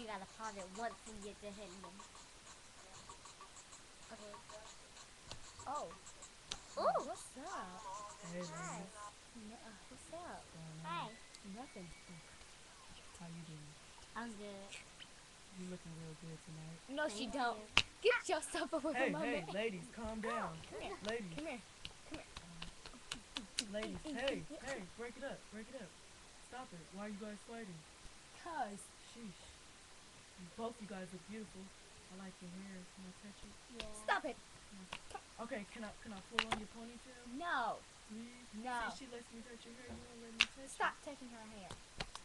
you gotta pause it once you get to hitting them. Okay. Oh. Ooh. What's up? Hey, Hi. ladies. What's up? What's going on? Hi. Nothing. How you doing? I'm good. You looking real good tonight. No, she Thank don't. you. Get yourself away Hey, from my hey, man. ladies, calm down. Come here. Ladies, Come here. ladies, hey, break it up, break it up. Stop it. Why are you guys fighting? Cuz. Sheesh. Both you guys look beautiful. I like your hair. Can I touch it? Yeah. Stop it. Okay, can I pull on your ponytail? No. Please? No. See, she lets me touch your hair. You won't let me touch Stop touching her hair.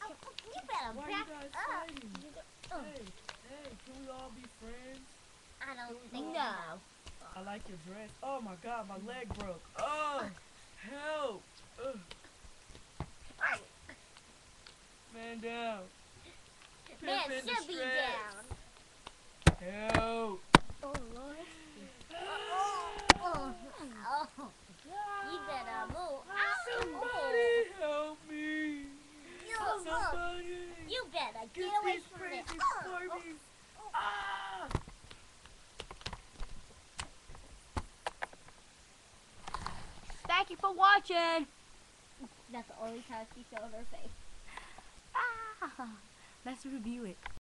Oh, you better it. Why are back you guys up. fighting? Hey, can we all be friends? I don't Can we think No. I like your dress. Oh my god, my leg broke. Oh, help. Ugh. Man down. Man Pimp in should be distress. down. Help. Oh, Lord. Oh. You better move. Somebody help me. Somebody. You better get Get away these from crazy it. Barbies. Ah. Thank you for watching. That's the only time she showed her face. Let's review it.